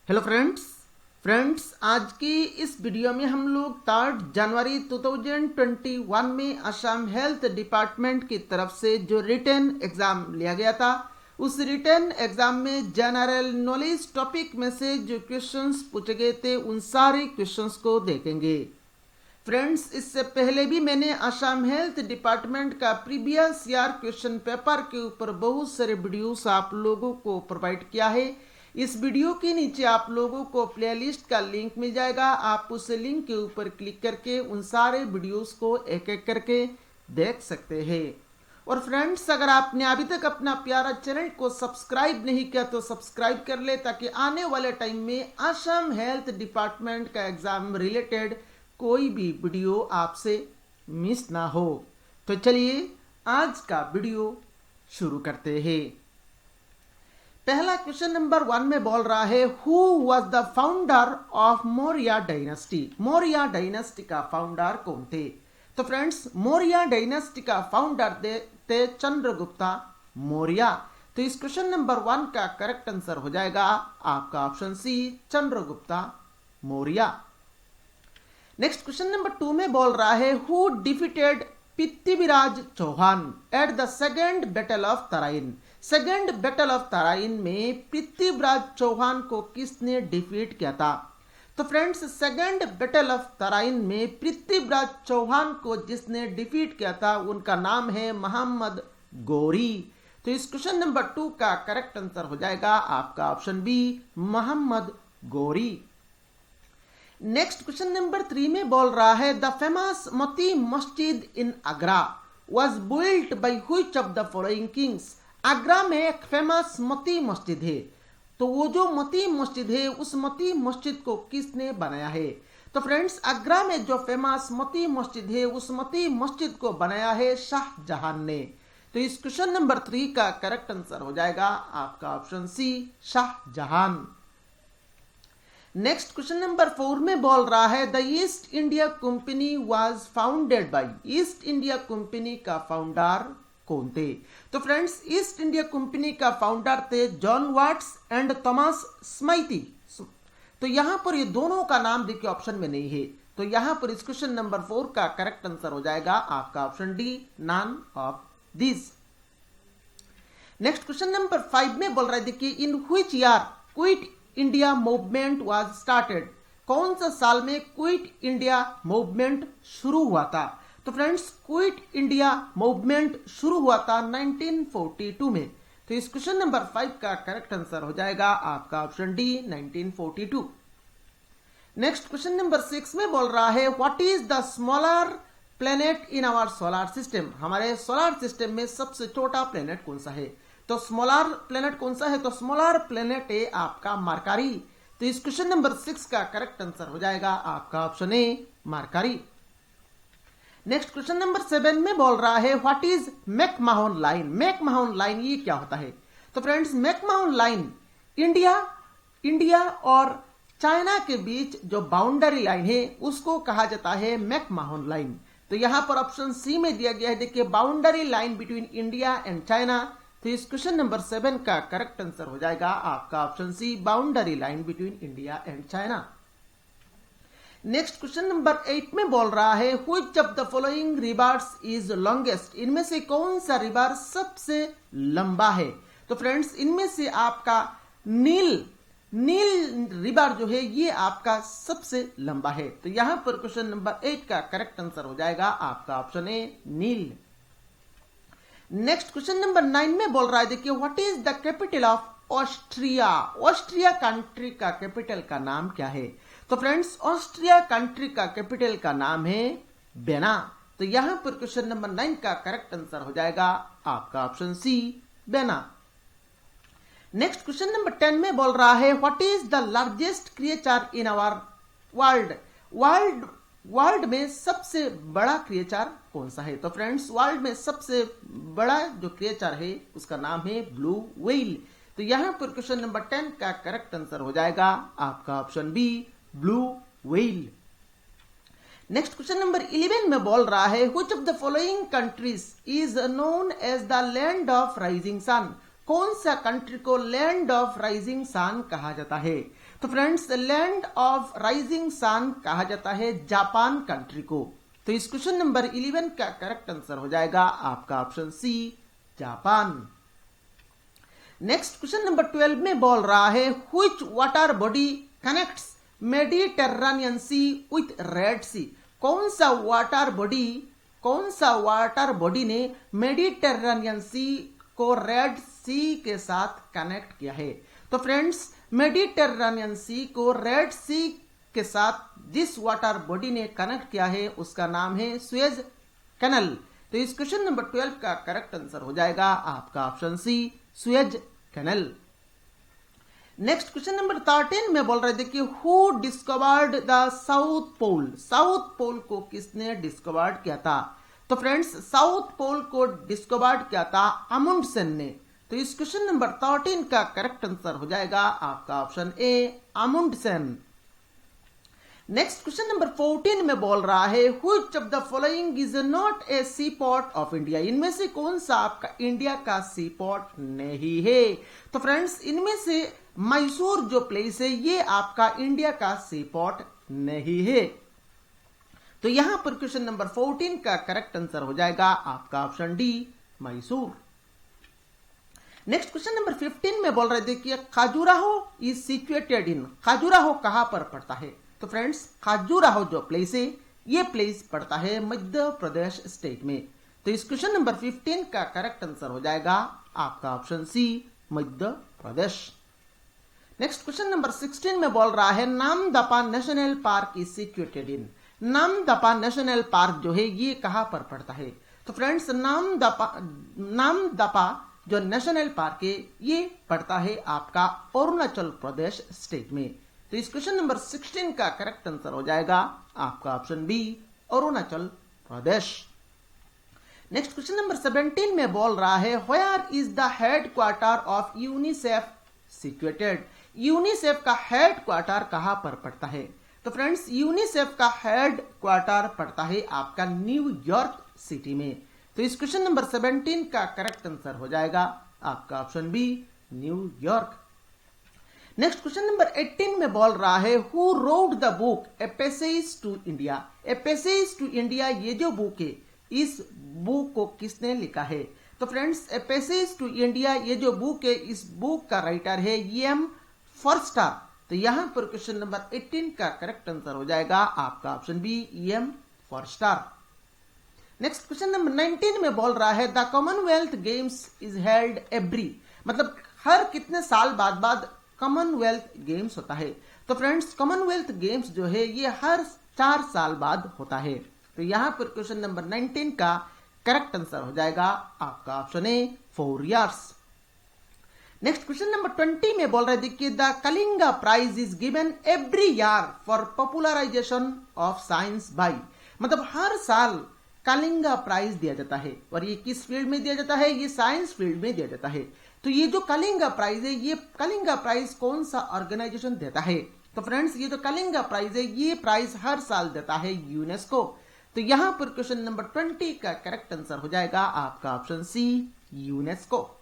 Hello friends आज की इस वीडियो में हम लोग 3 जनवरी 2021 में असम हेल्थ डिपार्टमेंट की तरफ से जो रिटन एग्जाम लिया गया था उस रिटन एग्जाम में जनरल नॉलेज टॉपिक में से जो क्वेश्चंस पूछे गए थे उन सारे क्वेश्चंस को देखेंगे। फ्रेंड्स, इससे पहले भी मैंने असम हेल्थ डिपार्टमेंट का प्रीवियस ईयर क्वेश्चन पेपर के ऊपर बहुत सारे वीडियोस आप लोगों को प्रोवाइड किया है। इस वीडियो के नीचे आप लोगों को प्लेलिस्ट का लिंक मिल जाएगा। आप उस लिंक के ऊपर क्लिक करके उन सारे वीडियोस को एक एक करके देख सकते हैं। और फ्रेंड्स, अगर आपने अभी तक अपना प्यारा चैनल को सब्सक्राइब नहीं किया तो सब्सक्राइब कर ले, ताकि आने वाले टाइम में असम हेल्थ डिपार्टमेंट का एग्जाम रिलेटेड कोई भी वीडियो आपसे मिस ना हो। तो चलिए आज का वीडियो शुरू करते हैं। पहला क्वेश्चन नंबर 1 में बोल रहा है, who was the founder of Maurya dynasty. Maurya dynasty का फाउंडर कौन थे? तो फ्रेंड्स, मौर्य डायनेस्टी का फाउंडर थे चंद्रगुप्ता मौर्य। तो इस क्वेश्चन नंबर 1 का करेक्ट आंसर हो जाएगा आपका option C, Chandragupta Maurya. Next question number 2 में बोल रहा है, who defeated Prithviraj Chauhan at the second battle of Tarain. Second battle of Tarain में पृथ्वीराज चौहान को किसने डिफीट किया था? तो friends, second battle of Tarain में पृथ्वीराज चौहान को जिसने डिफीट किया था उनका नाम है मोहम्मद गौरी। तो इस क्वेश्चन नंबर 2 का करेक्ट आंसर हो जाएगा आपका option B, Mohammad Ghori. Next question number 3 में बोल रहा है, the famous Moti Masjid in Agra was built by which of the following kings. Agra में एक फेमस मोती मस्जिद है, तो वो जो मोती मस्जिद है उस मोती मस्जिद को किसने बनाया है? तो फ्रेंड्स, आगरा में जो फेमस मोती मस्जिद है उस मोती मस्जिद को बनाया है शाहजहां ने। तो इस क्वेश्चन नंबर 3 का करेक्ट आंसर हो जाएगा आपका option C, Shahjahan. Next question number 4 में बोल रहा है, the East India Company was founded by. East India Company का फाउंडर कौन थे? तो फ्रेंड्स, ईस्ट इंडिया कंपनी का फाउंडर थे John Watts and Thomas Smythe. तो यहां पर ये दोनों का नाम देखिए ऑप्शन में नहीं है, तो यहां पर इस क्वेश्चन नंबर 4 का करेक्ट आंसर हो जाएगा आपका option D, none of this. Next question number 5 में बोल रहा है, देखिए, in which year Quit India Movement was started. कौन सा साल में क्विट इंडिया मूवमेंट शुरू हुआ था? तो फ्रेंड्स, क्विट इंडिया मूवमेंट शुरू हुआ था 1942 में। तो इस क्वेश्चन नंबर 5 का करेक्ट आंसर हो जाएगा आपका option D, 1942। Next question number 6 में बोल रहा है, what is the smaller planet in our solar system. हमारे सोलर सिस्टम में सबसे छोटा प्लेनेट कौन सा है? तो स्मॉलर प्लेनेट कौन सा है? तो स्मॉलर प्लेनेट है आपका मरकरी। तो इस क्वेश्चन नंबर 6 का करेक्ट आंसर हो जाएगा आपका ऑप्शन ए, मरकरी। नेक्स्ट क्वेश्चन नंबर 7 में बोल रहा है, व्हाट इज मैकमाहोन लाइन। मैकमाहोन लाइन ये क्या होता है? तो फ्रेंड्स, मैकमाहोन लाइन इंडिया और चाइना के बीच जो बाउंड्री लाइन है उसको कहा जाता है मैकमाहोन लाइन। तो यहां पर ऑप्शन सी में दिया गया है, देखिए, boundary line between India and China. तो इस क्वेश्चन नंबर 7 का करेक्ट आंसर हो जाएगा आपका option C, boundary line between India and China. Next question number 8 में बोल रहा है, which of the following rivers is longest. इनमें से कौन सा रिवर सबसे लंबा है? तो फ्रेंड्स, इनमें से आपका नील रिवर जो है ये आपका सबसे लंबा है। तो यहां पर क्वेश्चन नंबर 8 का करेक्ट आंसर हो जाएगा आपका option A, Nile. Next question number 9 में बोल रहा है, देखिए, what is the capital of Austria. Austria country का कैपिटल का नाम क्या है? तो फ्रेंड्स, ऑस्ट्रिया कंट्री का कैपिटल का नाम है बेना। तो यहां पर क्वेश्चन नंबर 9 का करेक्ट आंसर हो जाएगा आपका ऑप्शन सी, बेना। नेक्स्ट क्वेश्चन नंबर 10 में बोल रहा है, what is the largest creature in our world में सबसे बड़ा क्रिएचर कौन सा है? तो फ्रेंड्स, वर्ल्ड में सबसे बड़ा जो क्रिएचर है उसका नाम है ब्लू व्हेल। तो यहां पर क्वेश्चन नंबर 10 का करेक्ट आंसर हो जाएगा आपका option B, blue whale. Next question number 11 में बोल रहा है, which of the following countries is known as the land of rising sun. कौन सा कंट्री को लैंड ऑफ राइजिंग सन कहा जाता है? तो friends land of rising sun कहा जाता है जापान कंट्री को। तो इस क्वेश्चन नंबर 11 का करेक्ट आंसर हो जाएगा आपका option C, Japan. Next question number 12 में बोल रहा है which water body connects Mediterranean sea with red sea. कौन सा वाटर बॉडी ने मेडिटेरेनियन सी को रेड सी के साथ कनेक्ट किया है। तो फ्रेंड्स मेडिटेरेनियन सी को रेड सी के साथ जिस वाटर बॉडी ने कनेक्ट किया है उसका नाम है सुएज कैनल। तो इस क्वेश्चन नंबर 12 का करेक्ट आंसर हो जाएगा आपका option C, Suez Canal. Next question number 13 में बोल रहे थे कि who discovered the South Pole. South Pole को किसने डिस्कवर्ड किया था। तो फ्रेंड्स साउथ पोल को डिस्कवर्ड किया था अमुंडसेन ने। तो इस क्वेश्चन नंबर 13 का करेक्ट आंसर हो जाएगा आपका option A, Amundsen. Next question number 14 में बोल रहा है which of the following is not a sea port of India. इनमें से कौन सा आपका इंडिया का सी पोर्ट नहीं है। तो फ्रेंड्स इनमें से मैसूर जो प्लेस है ये आपका इंडिया का सी पोर्ट नहीं है। तो यहां पर क्वेश्चन नंबर 14 का करेक्ट आंसर हो जाएगा आपका option D, Mysore. Next question number 15 में बोल रहे थे कि Khajuraho is situated in. Khajuraho कहां पर पड़ता है। तो फ्रेंड्स खाजुराहो जो प्लेस है ये प्लेस पड़ता है मध्य प्रदेश स्टेट में। तो इस क्वेश्चन नंबर 15 का करेक्ट आंसर हो जाएगा आपका ऑप्शन सी, Madhya Pradesh. Next question number 16 में बोल रहा है Namdapha national park is situated in. Namdapha national park जो है ये कहां पर पड़ता है। तो फ्रेंड्स नामदफा जो नेशनल पार्क है ये पड़ता है आपका अरुणाचल प्रदेश स्टेट में। तो इस क्वेश्चन नंबर 16 का करेक्ट आंसर हो जाएगा आपका option B, Arunachal Pradesh. Next question number 17 में बोल रहा है where is the headquarter of UNICEF situated. UNICEF का हेडक्वार्टर कहां पर पड़ता है। तो फ्रेंड्स यूनिसेफ का हेडक्वार्टर पड़ता है आपका न्यूयॉर्क सिटी में। तो इस क्वेश्चन नंबर 17 का करेक्ट आंसर हो जाएगा आपका option B, New York. Next question number 18 में बोल रहा है who wrote the book A Passage to India. A Passage to India ये जो बुक है इस बुक को किसने लिखा है। तो friends A Passage to India ये जो बुक है इस बुक का राइटर है एम फॉरस्टर। तो यहां पर क्वेश्चन नंबर 18 का करेक्ट आंसर हो जाएगा आपका option B, M Forster. Next question number 19 में बोल रहा है the Commonwealth Games is held every. मतलब हर कितने साल बाद कॉमनवेल्थ गेम्स होता है। तो फ्रेंड्स कॉमनवेल्थ गेम्स जो है ये हर 4 साल बाद होता है। तो यहां पर क्वेश्चन नंबर 19 का करेक्ट आंसर हो जाएगा आपका option A, 4 years. Next question number 20 में बोल रहे थे कि the Kalinga Prize is given every year for popularization of science by. मतलब हर साल कलिंगा प्राइज दिया जाता है और ये किस फील्ड में दिया जाता है, ये साइंस फील्ड में दिया जाता है। तो ये जो कलिंगा प्राइज है ये कलिंगा प्राइज कौन सा ऑर्गेनाइजेशन देता है। तो फ्रेंड्स ये जो कलिंगा प्राइज है ये प्राइज हर साल देता है यूनेस्को। तो यहां पर क्वेश्चन नंबर 20 का करेक्ट आंसर हो जाएगा आपका option C, UNESCO.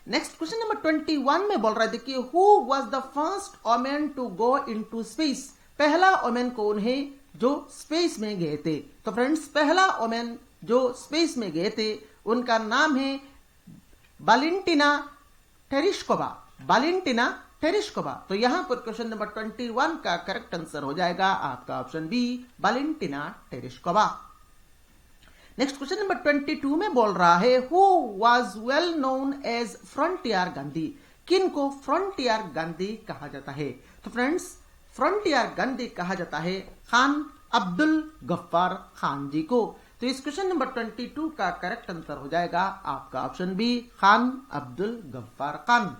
Next question number 21 में बोल रहे थे कि who was the first woman to go into space. पहला वुमन कौन है जो स्पेस में गए थे। तो फ्रेंड्स पहला वुमन जो स्पेस में गए थे उनका नाम है वालेंटिना टेरेश्कोवा। वालेंटिना टेरेश्कोवा। तो यहां पर क्वेश्चन नंबर 21 का करेक्ट आंसर हो जाएगा आपका option B, Valentina Tereshkova. Next question number 22 में बोल रहा है who was well known as frontier Gandhi. किन को फ्रंटियर गांधी कहा जाता है। तो फ्रेंड्स फ्रंटियर गांधी कहा जाता है खान अब्दुल गफ्फार खान जी को। तो इस क्वेश्चन नंबर 22 का करेक्ट आंसर हो जाएगा आपका option B, Khan Abdul Ghaffar Khan.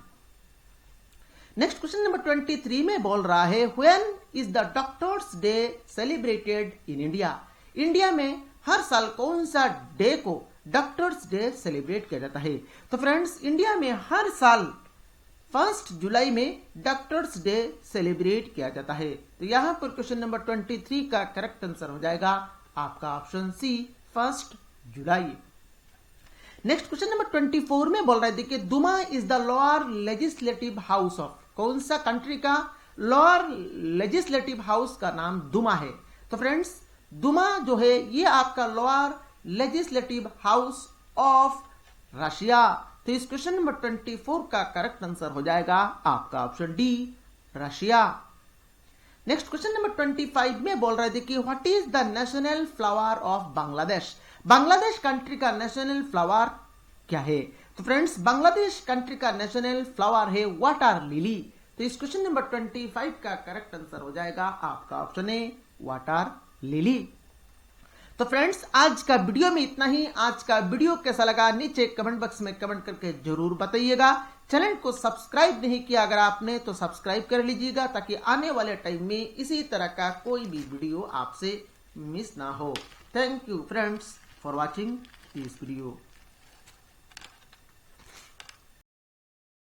Next question number 23 में बोल रहा है when is the Doctors' Day celebrated in India. India में हर साल कौन सा डे को डॉक्टर्स डे सेलिब्रेट किया जाता है। तो फ्रेंड्स इंडिया में हर साल 1 जुलाई में डॉक्टर्स डे सेलिब्रेट किया जाता है। तो यहां पर क्वेश्चन नंबर 23 का करेक्ट आंसर हो जाएगा आपका ऑप्शन सी, 1 जुलाई। नेक्स्ट क्वेश्चन नंबर 24 में बोल रहे थे कि Duma is the lower legislative house of. कौन सा कंट्री का लोअर लेजिस्लेटिव हाउस का नाम दुमा है। तो फ्रेंड्स दुमा जो है ये आपका lower legislative house of Russia. तो इस क्वेश्चन नंबर 24 का करेक्ट आंसर हो जाएगा आपका option D, Russia. Next question number 25 में बोल रहे थे कि what is the national flower of Bangladesh. Bangladesh country का नेशनल फ्लावर क्या है? तो फ्रेंड्स बांग्लादेश कंट्री का नेशनल फ्लावर है वाटर लिली। तो इस क्वेश्चन नंबर 25 का करेक्ट आंसर हो जाएगा आपका ऑप्शन ए, वाटर लिली। तो फ्रेंड्स आज का वीडियो में इतना ही। आज का वीडियो कैसा लगा नीचे कमेंट बॉक्स में कमेंट करके जरूर बताइएगा। चैनल को सब्सक्राइब नहीं किया अगर आपने तो सब्सक्राइब कर लीजिएगा ताकि आने वाले टाइम में इसी तरह का कोई भी वीडियो आपसे मिस ना हो। Thank you friends for watching this video.